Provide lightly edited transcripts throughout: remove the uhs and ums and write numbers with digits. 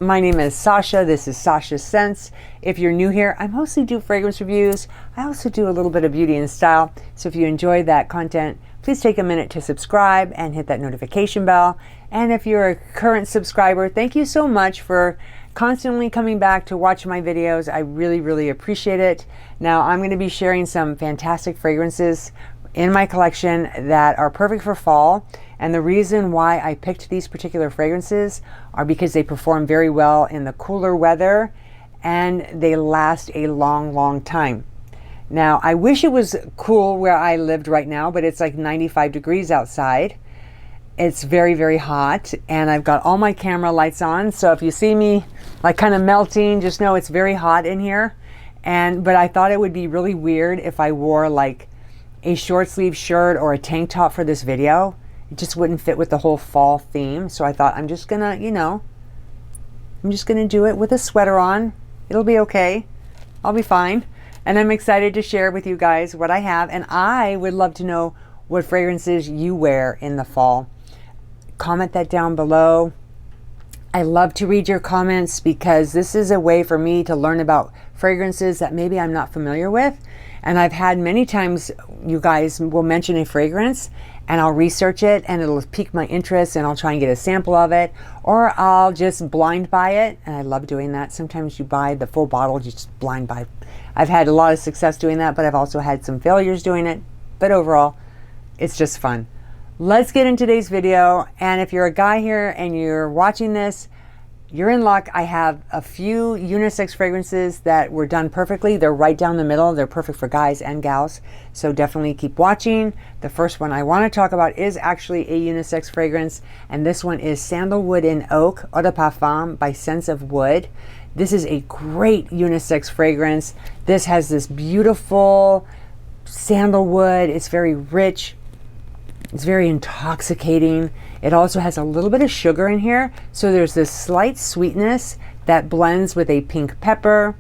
My name is Sasha. This is Sasha Scents. If you're new here, I mostly do fragrance reviews. I also do a little bit of beauty and style. So if you enjoy that content, please take a minute to subscribe and hit that notification bell. And if you're a current subscriber, thank you so much for constantly coming back to watch my videos. I really, really appreciate it. Now I'm going to be sharing some fantastic fragrances in my collection that are perfect for fall. And the reason why I picked these particular fragrances are because they perform very well in the cooler weather and they last a long, long time. Now, I wish it was cool where I lived right now, but it's like 95 degrees outside. It's very, very hot, and I've got all my camera lights on. So if you see me like kind of melting, just know it's very hot in here. But I thought it would be really weird if I wore like a short sleeve shirt or a tank top for this video. It just wouldn't fit with the whole fall theme. So I thought I'm just gonna, I'm just gonna do it with a sweater on. It'll be okay. I'll be fine. And I'm excited to share with you guys what I have. And I would love to know what fragrances you wear in the fall. Comment that down below. I love to read your comments because this is a way for me to learn about fragrances that maybe I'm not familiar with. And I've had many times you guys will mention a fragrance and I'll research it and it'll pique my interest and I'll try and get a sample of it, or I'll just blind buy it. And I love doing that. Sometimes you buy the full bottle, you just blind buy. I've had a lot of success doing that, but I've also had some failures doing it. But overall, it's just fun. Let's get in today's video. And if you're a guy here and you're watching this, you're in luck. I have a few unisex fragrances that were done perfectly. They're right down the middle. They're perfect for guys and gals. So definitely keep watching. The first one I want to talk about is actually a unisex fragrance. And this one is Sandalwood and Oak Eau de Parfum by Scents of Wood. This is a great unisex fragrance. This has this beautiful sandalwood. It's very rich. It's very intoxicating. It also has a little bit of sugar in here. So there's this slight sweetness that blends with a pink pepper.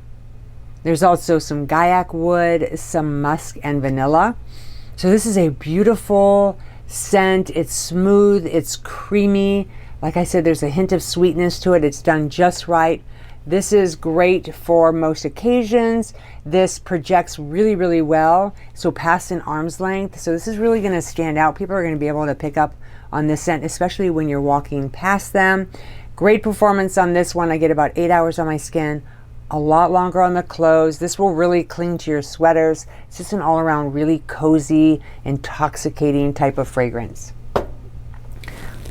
There's also some gaiac wood, some musk and vanilla. So this is a beautiful scent. It's smooth, it's creamy. Like I said, there's a hint of sweetness to it. It's done just right. This is great for most occasions. This projects really, really well. So past an arm's length. So this is really going to stand out. People are going to be able to pick up on this scent, especially when you're walking past them. Great performance on this one. I get about 8 hours on my skin, a lot longer on the clothes. This will really cling to your sweaters. It's just an all around really cozy, intoxicating type of fragrance.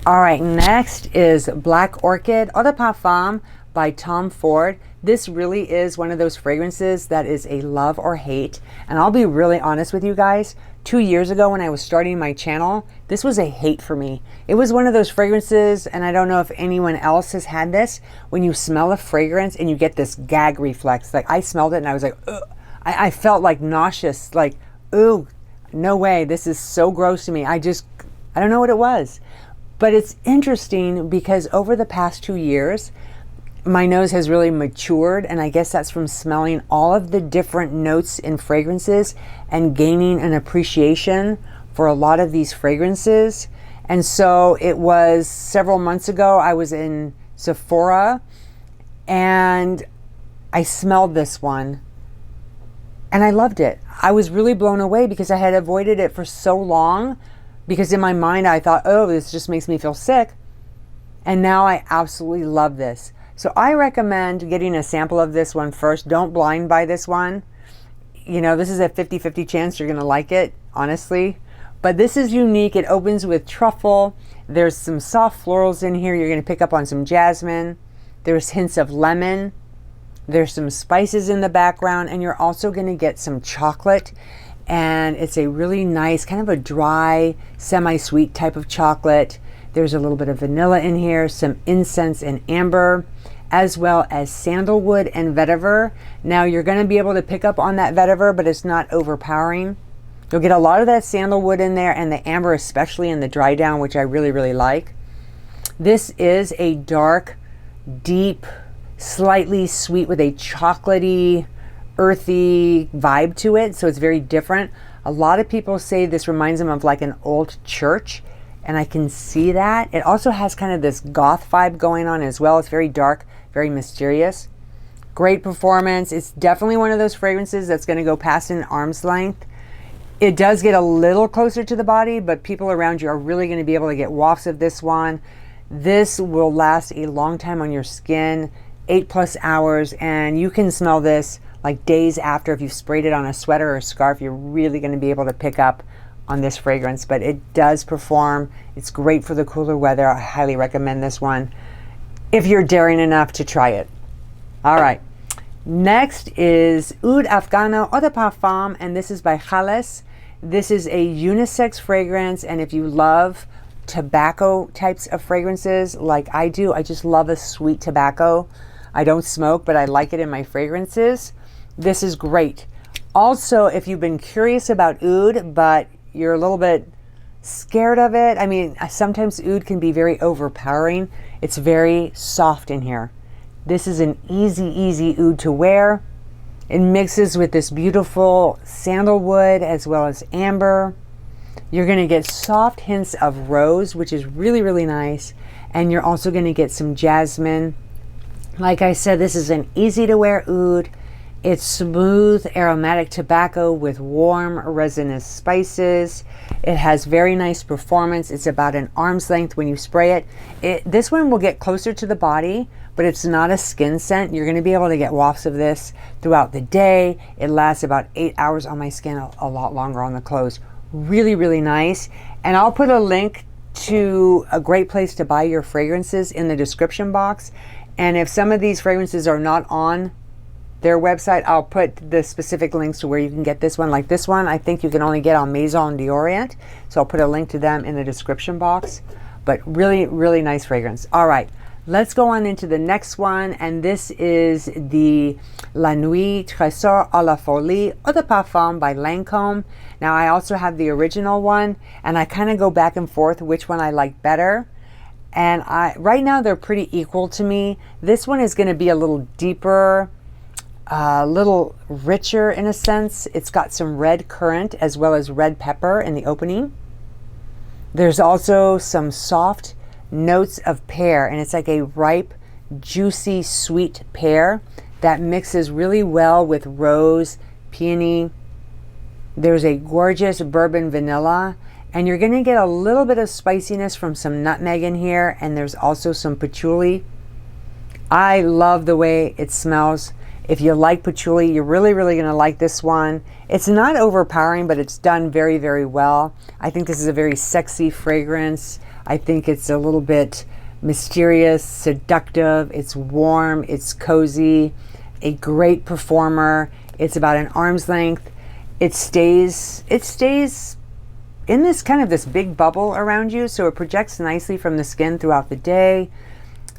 All right, next is Black Orchid Eau de Parfum by Tom Ford. This really is one of those fragrances that is a love or hate. And I'll be really honest with you guys. 2 years ago when I was starting my channel, this was a hate for me. It was one of those fragrances, and I don't know if anyone else has had this, when you smell a fragrance and you get this gag reflex. Like I smelled it and I was like, ugh. I felt like nauseous, like, ooh, no way. This is so gross to me. I don't know what it was. But it's interesting because over the past 2 years, my nose has really matured, and I guess that's from smelling all of the different notes in fragrances and gaining an appreciation for a lot of these fragrances. And so it was several months ago, I was in Sephora and I smelled this one and I loved it. I was really blown away because I had avoided it for so long because in my mind I thought, oh, this just makes me feel sick. And now I absolutely love this. So I recommend getting a sample of this one first. Don't blind buy this one. This is a 50-50 chance you're going to like it, honestly. But this is unique. It opens with truffle. There's some soft florals in here. You're going to pick up on some jasmine. There's hints of lemon. There's some spices in the background. And you're also going to get some chocolate. And it's a really nice, kind of a dry, semi-sweet type of chocolate. There's a little bit of vanilla in here, some incense and amber, as well as sandalwood and vetiver. Now you're going to be able to pick up on that vetiver, but it's not overpowering. You'll get a lot of that sandalwood in there and the amber, especially in the dry down, which I really, really like. This is a dark, deep, slightly sweet with a chocolatey, earthy vibe to it. So it's very different. A lot of people say this reminds them of like an old church, and I can see that. It also has kind of this goth vibe going on as well. It's very dark, very mysterious. Great performance. It's definitely one of those fragrances that's going to go past an arm's length. It does get a little closer to the body, but people around you are really going to be able to get wafts of this one. This will last a long time on your skin, 8+ hours, and you can smell this like days after. If you've sprayed it on a sweater or a scarf, you're really going to be able to pick up on this fragrance, but it does perform. It's great for the cooler weather. I highly recommend this one if you're daring enough to try it. All right. Next is Oud Afghano Eau de Parfum, and this is by Khales. This is a unisex fragrance, and if you love tobacco types of fragrances like I do, I just love a sweet tobacco. I don't smoke, but I like it in my fragrances. This is great. Also, if you've been curious about oud, but you're a little bit scared of it, I mean, sometimes oud can be very overpowering. It's very soft in here. This is an easy oud to wear. It mixes with this beautiful sandalwood as well as amber. You're going to get soft hints of rose, which is really nice. And you're also going to get some jasmine. Like I said, this is an easy to wear oud. It's smooth aromatic tobacco with warm resinous spices. It has very nice performance. It's about an arm's length when you spray it. This one will get closer to the body, but it's not a skin scent. You're going to be able to get wafts of this throughout the day. It lasts about 8 hours on my skin, a lot longer on the clothes. Really nice. And I'll put a link to a great place to buy your fragrances in the description box. And if some of these fragrances are not on their website, I'll put the specific links to where you can get this one. Like this one, I think you can only get on Maison d'Orient. So I'll put a link to them in the description box. But really nice fragrance. All right, let's go on into the next one. And this is the La Nuit Tresor à la FOLIE Eau de Parfum by Lancome. Now I also have the original one, and I kind of go back and forth which one I like better. And right now they're pretty equal to me. This one is going to be a little deeper, a little richer in a sense. It's got some red currant as well as red pepper in the opening. There's also some soft notes of pear, and it's like a ripe, juicy, sweet pear that mixes really well with rose, peony. There's a gorgeous bourbon vanilla, and you're going to get a little bit of spiciness from some nutmeg in here, and there's also some patchouli. I love the way it smells. If you like patchouli, you're really going to like this one. It's not overpowering, but it's done very well. I think this is a very sexy fragrance. I think it's a little bit mysterious, seductive. It's warm, it's cozy, a great performer. It's about an arm's length. It stays in this kind of this big bubble around you, so it projects nicely from the skin throughout the day.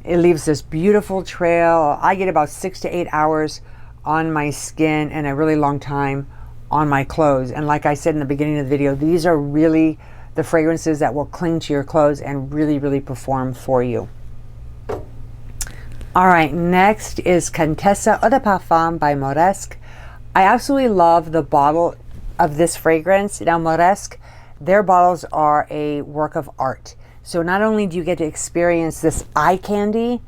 It leaves this beautiful trail. I get about 6 to 8 hours on my skin and a really long time on my clothes. And like I said in the beginning of the video, these are really the fragrances that will cling to your clothes and really perform for you. All right, next is Contessa Eau de Parfum by Moresque. I absolutely love the bottle of this fragrance. Now Moresque, their bottles are a work of art. So not only do you get to experience this eye candy,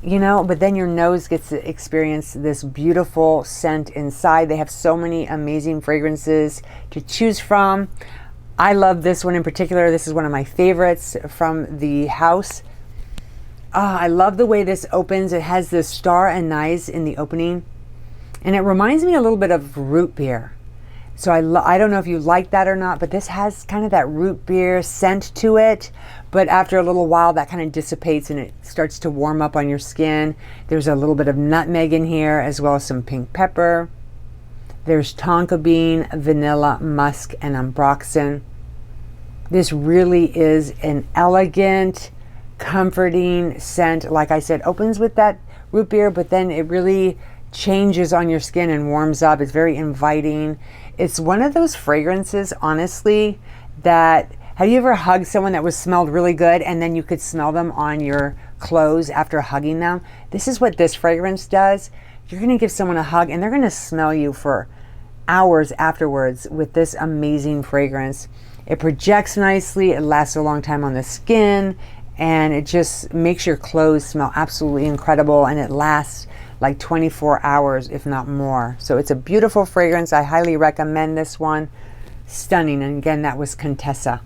you know, but then your nose gets to experience this beautiful scent inside. They have so many amazing fragrances to choose from. I love this one in particular. This is one of my favorites from the house. I love the way this opens. It has this star anise in the opening, and it reminds me a little bit of root beer. So I don't know if you like that or not, but this has kind of that root beer scent to it. But after a little while, that kind of dissipates and it starts to warm up on your skin. There's a little bit of nutmeg in here, as well as some pink pepper. There's tonka bean, vanilla, musk, and ambroxan. This really is an elegant, comforting scent. Like I said, opens with that root beer, but then it really changes on your skin and warms up. It's very inviting. It's one of those fragrances, honestly, that, have you ever hugged someone that was smelled really good and then you could smell them on your clothes after hugging them? This is what this fragrance does. You're going to give someone a hug and they're going to smell you for hours afterwards with this amazing fragrance. It projects nicely. It lasts a long time on the skin, and it just makes your clothes smell absolutely incredible, and it lasts like 24 hours, if not more. So it's a beautiful fragrance. I highly recommend this one. Stunning. And again, that was Contessa.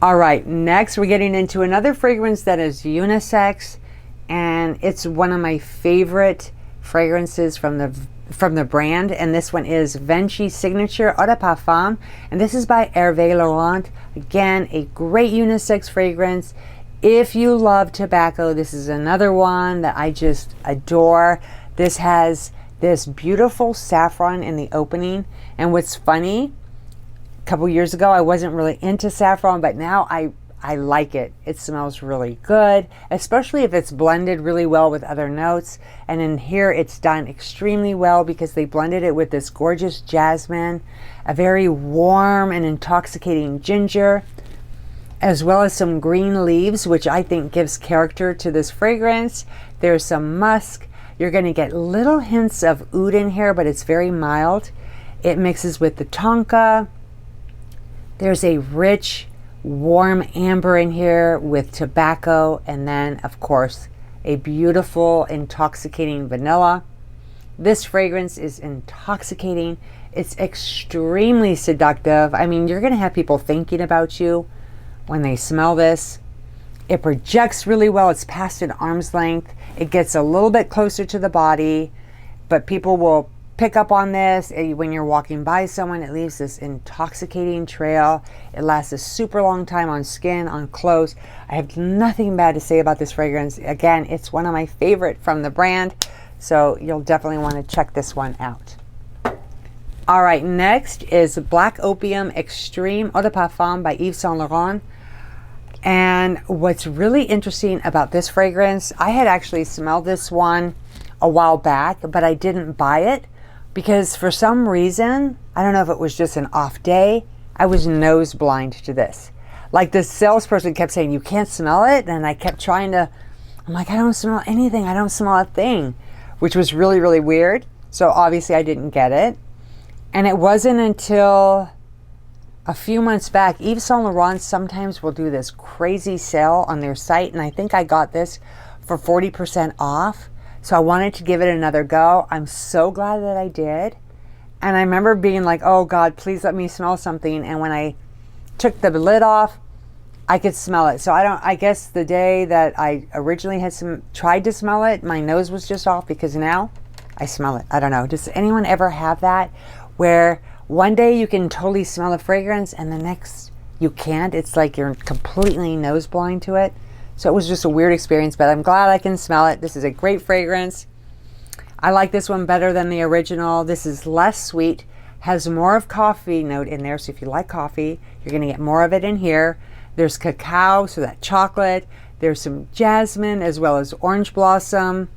All right, next we're getting into another fragrance that is unisex, and it's one of my favorite fragrances from the brand, and this one is Venchi Signature Eau de Parfum, and this is by HERVE Laurent. Again, a great unisex fragrance. If you love tobacco, this is another one that I just adore. This has this beautiful saffron in the opening, and what's funny, a couple years ago I wasn't really into saffron, but now I like it. It smells really good, especially if it's blended really well with other notes. And in here it's done extremely well because they blended it with this gorgeous jasmine, a very warm and intoxicating ginger, as well as some green leaves, which I think gives character to this fragrance. There's some musk. You're going to get little hints of oud in here, but it's very mild. It mixes with the tonka. There's a rich, warm amber in here with tobacco, and then of course a beautiful intoxicating vanilla. This fragrance is intoxicating. It's extremely seductive. I mean, you're gonna have people thinking about you when they smell this. It projects really well. It's passed at arm's length. It gets a little bit closer to the body, but people will pick up on this. When you're walking by someone, it leaves this intoxicating trail. It lasts a super long time on skin, on clothes. I have nothing bad to say about this fragrance. Again, it's one of my favorite from the brand, so you'll definitely want to check this one out. All right, next is Black Opium Extreme Eau de Parfum by Yves Saint Laurent. And what's really interesting about this fragrance, I had actually smelled this one a while back, but I didn't buy it because for some reason, I don't know if it was just an off day, I was nose blind to this. Like the salesperson kept saying, you can't smell it. And I kept trying to, I'm like, I don't smell anything. I don't smell a thing, which was really, really weird. So obviously I didn't get it. And it wasn't until a few months back, Yves Saint Laurent sometimes will do this crazy sale on their site. And I think I got this for 40% off. So I wanted to give it another go. I'm so glad that I did. And I remember being like, oh God, please let me smell something. And when I took the lid off, I could smell it. So I guess the day that I originally had tried to smell it, my nose was just off, because now I smell it. I don't know. Does anyone ever have that where one day you can totally smell the fragrance and the next you can't? It's like you're completely nose blind to it. So it was just a weird experience, but I'm glad I can smell it. This is a great fragrance. I like this one better than the original. This is less sweet, has more of coffee note in there. So if you like coffee, you're gonna get more of it in here. There's cacao, so that chocolate. There's some jasmine as well as orange blossom.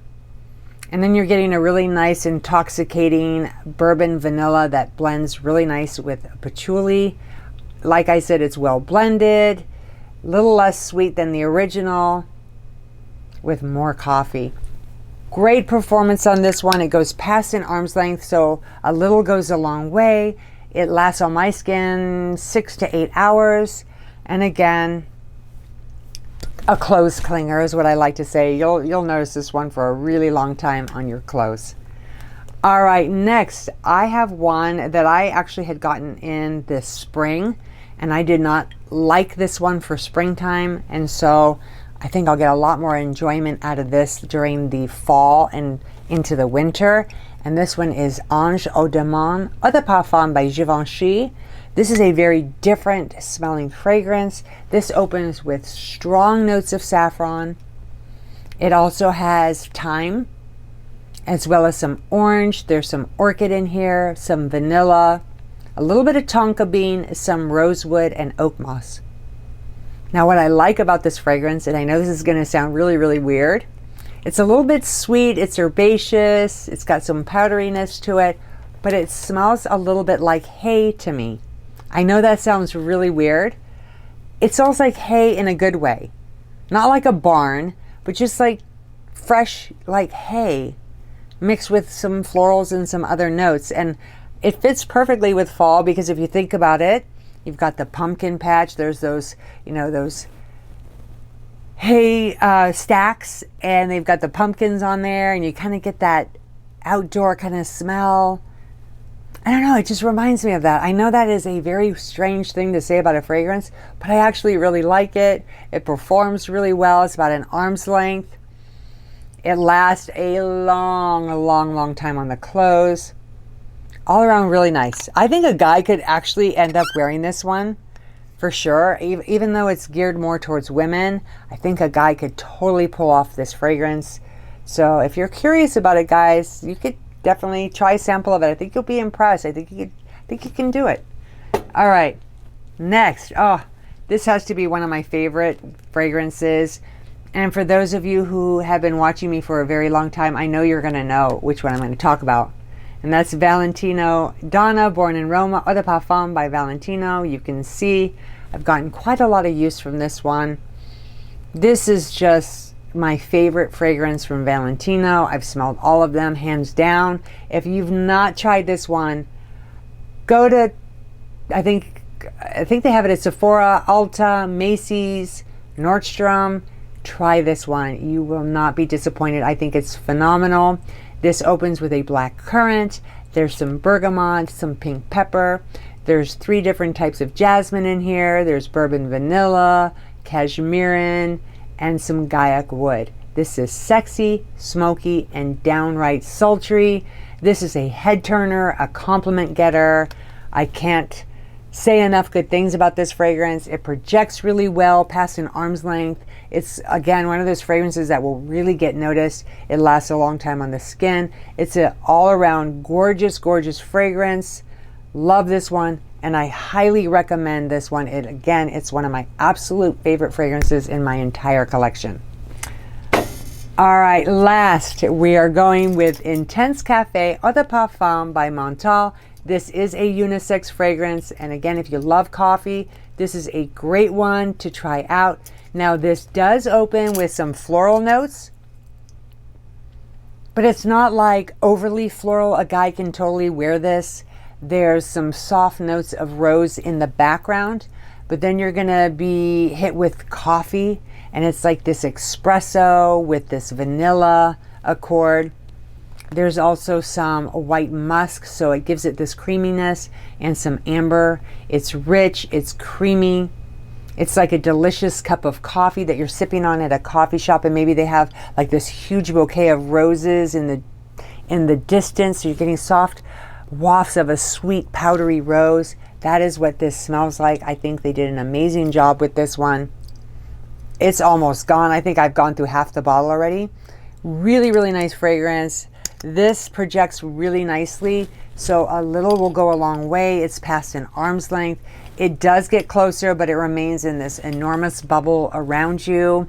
And then you're getting a really nice intoxicating bourbon vanilla that blends really nice with patchouli. Like I said, it's well blended. A little less sweet than the original with more coffee. Great performance on this one. It goes past an arm's length, so a little goes a long way. It lasts on my skin 6 to 8 hours. And again, a clothes clinger is what I like to say. You'll notice this one for a really long time on your clothes. All right, next I have one that I actually had gotten in this spring, and I did not like this one for springtime, and so I think I'll get a lot more enjoyment out of this during the fall and into the winter. And this one is Ange Eau de Parfum by Givenchy. This is a very different smelling fragrance. This opens with strong notes of saffron. It also has thyme as well as some orange. There's some orchid in here, some vanilla, a little bit of tonka bean, some rosewood, and oak moss. Now what I like about this fragrance, and I know this is going to sound really, really weird, it's a little bit sweet, it's herbaceous, it's got some powderiness to it, but it smells a little bit like hay to me. I know that sounds really weird. It smells like hay in a good way. Not like a barn, but just like fresh, like hay, mixed with some florals and some other notes. And it fits perfectly with fall, because if you think about it, you've got the pumpkin patch. There's those, you know, those hay stacks, and they've got the pumpkins on there, and you kind of get that outdoor kind of smell. I don't know, it just reminds me of that. I know that is a very strange thing to say about a fragrance, but I actually really like it. It performs really well. It's about an arm's length. It lasts a long time on the clothes. All around really nice. I think a guy could actually end up wearing this one for sure. Even though it's geared more towards women, I think a guy could totally pull off this fragrance. So if you're curious about it, guys, you could definitely try a sample of it. I think you'll be impressed. I think you can do it. All right, next. Oh, this has to be one of my favorite fragrances. And for those of you who have been watching me for a very long time, I know you're going to know which one I'm going to talk about. And that's Valentino Donna, Born in Roma, Eau de Parfum by Valentino. You can see I've gotten quite a lot of use from this one. This is just my favorite fragrance from Valentino. I've smelled all of them, hands down. If you've not tried this one, go to, I think they have it at Sephora, Ulta, Macy's, Nordstrom. Try this one. You will not be disappointed. I think it's phenomenal. This opens with a black currant. There's some bergamot, some pink pepper. There's 3 different types of jasmine in here. There's bourbon vanilla, cashmerean, and some gaiac wood. This is sexy, smoky, and downright sultry. This is a head turner, a compliment getter. I can't say enough good things about this fragrance. It projects really well past an arm's length. It's, again, one of those fragrances that will really get noticed. It lasts a long time on the skin. It's an all-around gorgeous fragrance. Love this one, and I highly recommend this one. Again, it's one of my absolute favorite fragrances in my entire collection. All right, last, we are going with Intense Cafe Eau de Parfum by MONTALE. This is a unisex fragrance, and again, if you love coffee, this is a great one to try out. Now, this does open with some floral notes, but it's not like overly floral. A guy can totally wear this. There's some soft notes of rose in the background, but then you're gonna be hit with coffee, and it's like this espresso with this vanilla accord. There's also some white musk, so it gives it this creaminess, and some amber. It's rich, it's creamy. It's like a delicious cup of coffee that you're sipping on at a coffee shop, and maybe they have like this huge bouquet of roses in the distance. So you're getting soft wafts of a sweet powdery rose. That is what this smells like. I think they did an amazing job with this one. It's almost gone. I think I've gone through half the bottle already. Really nice fragrance. This projects really nicely, so a little will go a long way. It's past an arm's length. It does get closer, but it remains in this enormous bubble around you.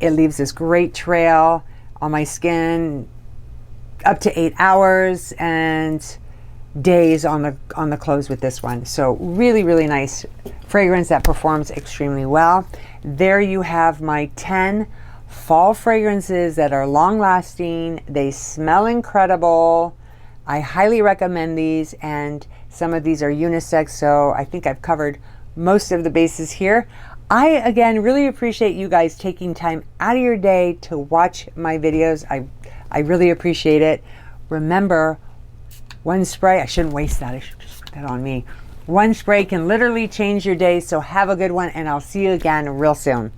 It leaves this great trail on my skin, up to 8 hours and days on the clothes with this one. So really nice fragrance that performs extremely well. There you have my 10 fall fragrances that are long lasting. They smell incredible. I highly recommend these, and some of these are unisex, so I think I've covered most of the bases here. I, again, really appreciate you guys taking time out of your day to watch my videos. I really appreciate it. Remember, one spray, I shouldn't waste that. I should just put that on me. One spray can literally change your day, so have a good one, and I'll see you again real soon.